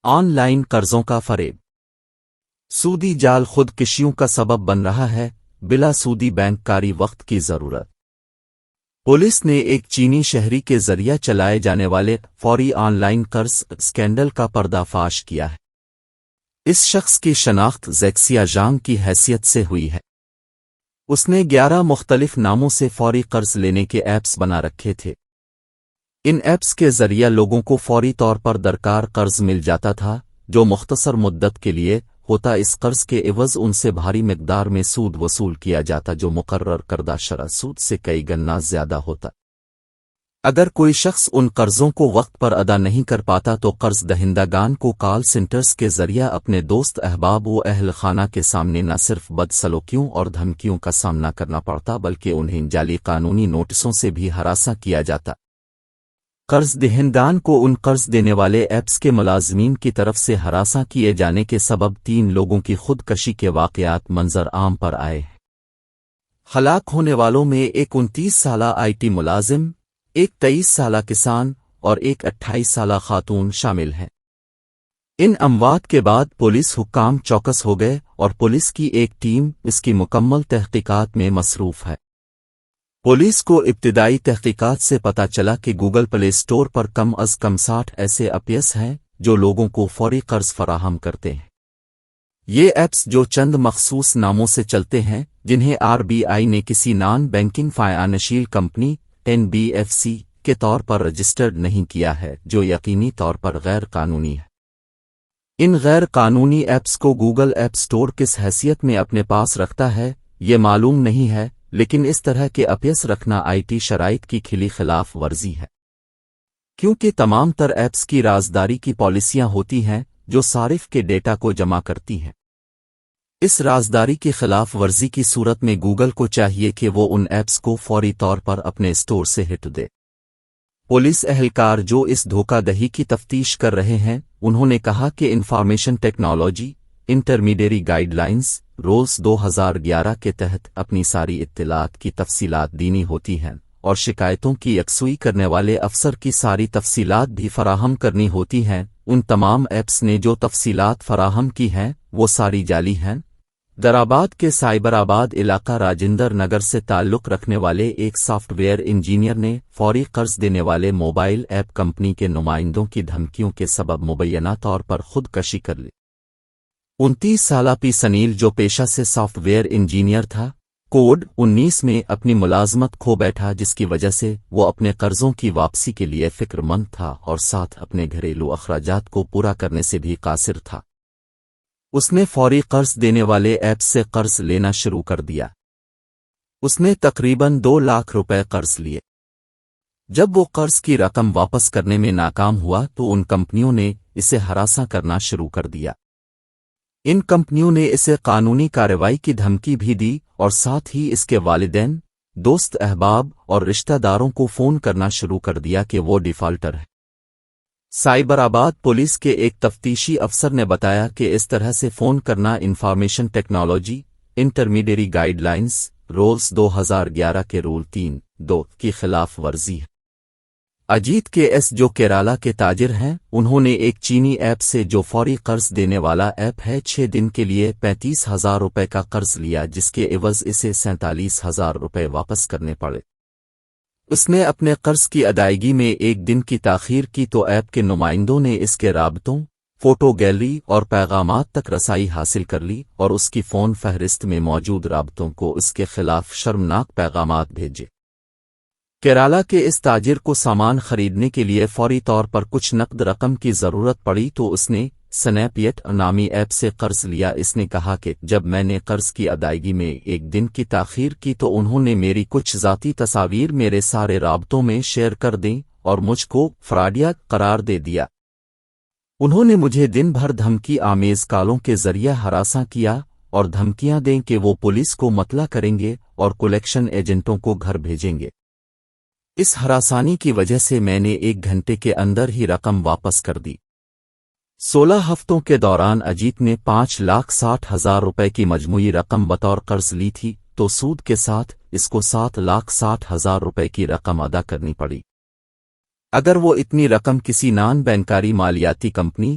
On line قرضوں کا فریب۔ سودی جال خودکشیوں کا سبب بن رہا ہے، بلا سودی بینک کاری وقت کی ضرورت۔ پولیس نے ایک چینی شہری کے ذریعہ چلائے جانے والے فوری آن لائن قرض اسکینڈل کا پردہ فاش کیا ہے۔ اس شخص کی شناخت زیکسیا جانگ کی حیثیت سے ہوئی ہے۔ اس نے 11 مختلف ناموں سے فوری قرض لینے کے ایپس بنا رکھے تھے۔ ان ایپس کے ذریعہ لوگوں کو فوری طور پر درکار قرض مل جاتا تھا، جو مختصر مدت کے لیے ہوتا۔ اس قرض کے عوض ان سے بھاری مقدار میں سود وصول کیا جاتا، جو مقرر کردہ شرح سود سے کئی گنا زیادہ ہوتا۔ اگر کوئی شخص ان قرضوں کو وقت پر ادا نہیں کر پاتا تو قرض دہندگان کو کال سینٹرز کے ذریعہ اپنے دوست احباب و اہل خانہ کے سامنے نہ صرف بدسلوکیوں اور دھمکیوں کا سامنا کرنا پڑتا بلکہ انہیں جعلی قانونی نوٹسوں سے بھی ہراساں کیا جاتا۔ قرض دہندگان کو ان قرض دینے والے ایپس کے ملازمین کی طرف سے ہراساں کیے جانے کے سبب 3 لوگوں کی خودکشی کے واقعات منظر عام پر آئے ہیں۔ ہلاک ہونے والوں میں ایک 29 سالہ IT ملازم، ایک 23 سالہ کسان اور ایک 28 سالہ خاتون شامل ہیں۔ ان اموات کے بعد پولیس حکام چوکس ہو گئے اور پولیس کی ایک ٹیم اس کی مکمل تحقیقات میں مصروف ہے۔ پولیس کو ابتدائی تحقیقات سے پتہ چلا کہ گوگل پلے اسٹور پر کم از کم 60 ایسے ایپس ہیں جو لوگوں کو فوری قرض فراہم کرتے ہیں۔ یہ ایپس جو چند مخصوص ناموں سے چلتے ہیں، جنہیں RBI نے کسی non banking financial company NBFC کے طور پر رجسٹرڈ نہیں کیا ہے، جو یقینی طور پر غیر قانونی ہے۔ ان غیر قانونی ایپس کو گوگل ایپ اسٹور کس حیثیت میں اپنے پاس رکھتا ہے یہ معلوم نہیں ہے، لیکن اس طرح کے ایپس رکھنا IT شرائط کی کھلی خلاف ورزی ہے، کیونکہ تمام تر ایپس کی رازداری کی پالیسیاں ہوتی ہیں جو صارف کے ڈیٹا کو جمع کرتی ہیں۔ اس رازداری کی خلاف ورزی کی صورت میں گوگل کو چاہیے کہ وہ ان ایپس کو فوری طور پر اپنے اسٹور سے ہٹ دے۔ پولیس اہلکار جو اس دھوکہ دہی کی تفتیش کر رہے ہیں، انہوں نے کہا کہ information technology intermediary guidelines rules 2011 کے تحت اپنی ساری اطلاعات کی تفصیلات دینی ہوتی ہیں اور شکایتوں کی یکسوئی کرنے والے افسر کی ساری تفصیلات بھی فراہم کرنی ہوتی ہیں۔ ان تمام ایپس نے جو تفصیلات فراہم کی ہیں وہ ساری جعلی ہیں۔ درآباد کے سائبر آباد علاقہ راجندر نگر سے تعلق رکھنے والے ایک سافٹ ویئر انجینئر نے فوری قرض دینے والے موبائل ایپ کمپنی کے نمائندوں کی دھمکیوں کے سبب مبینہ طور پر خودکشی کر لی۔ 29 سالہ پی سنیل جو پیشہ سے سافٹ ویئر انجینئر تھا، کووڈ 19 میں اپنی ملازمت کھو بیٹھا، جس کی وجہ سے وہ اپنے قرضوں کی واپسی کے لیے فکر مند تھا اور ساتھ اپنے گھریلو اخراجات کو پورا کرنے سے بھی قاصر تھا۔ اس نے فوری قرض دینے والے ایپ سے قرض لینا شروع کر دیا۔ اس نے تقریباً 2 لاکھ روپے قرض لیے۔ جب وہ قرض کی رقم واپس کرنے میں ناکام ہوا تو ان کمپنیوں نے اسے ہراساں کرنا شروع کر دیا۔ ان کمپنیوں نے اسے قانونی کارروائی کی دھمکی بھی دی اور ساتھ ہی اس کے والدین، دوست احباب اور رشتہ داروں کو فون کرنا شروع کر دیا کہ وہ ڈیفالٹر ہے۔ سائبر آباد پولیس کے ایک تفتیشی افسر نے بتایا کہ اس طرح سے فون کرنا information technology intermediary guidelines rules 2011 کے رول 3(2) کی خلاف ورزی ہے۔ اجیت کے ایس جو کیرالہ کے تاجر ہیں، انہوں نے ایک چینی ایپ سے جو فوری قرض دینے والا ایپ ہے 6 دن کے لیے 35,000 روپے کا قرض لیا، جس کے عوض اسے 47,000 روپے واپس کرنے پڑے۔ اس نے اپنے قرض کی ادائیگی میں 1 دن کی تاخیر کی تو ایپ کے نمائندوں نے اس کے رابطوں، فوٹو گیلری اور پیغامات تک رسائی حاصل کر لی اور اس کی فون فہرست میں موجود رابطوں کو اس کے خلاف شرمناک پیغامات بھیجے۔ کیرالہ کے اس تاجر کو سامان خریدنے کے لیے فوری طور پر کچھ نقد رقم کی ضرورت پڑی تو اس نے سنیپ نامی ایپ سے قرض لیا۔ اس نے کہا کہ جب میں نے قرض کی ادائیگی میں 1 دن کی تاخیر کی تو انہوں نے میری کچھ ذاتی تصاویر میرے سارے رابطوں میں شیئر کر دیں اور مجھ کو فراڈیا قرار دے دیا۔ انہوں نے مجھے دن بھر دھمکی آمیز کالوں کے ذریعہ ہراساں کیا اور دھمکیاں دیں کہ وہ پولیس کو مطلع کریں گے اور کلیکشن ایجنٹوں کو گھر بھیجیں گے۔ اس ہراسانی کی وجہ سے میں نے 1 گھنٹے کے اندر ہی رقم واپس کر دی۔ 16 ہفتوں کے دوران اجیت نے 5,60,000 روپے کی مجموعی رقم بطور قرض لی تھی تو سود کے ساتھ اس کو 7,60,000 روپے کی رقم ادا کرنی پڑی۔ اگر وہ اتنی رقم کسی نان بینکاری مالیاتی کمپنی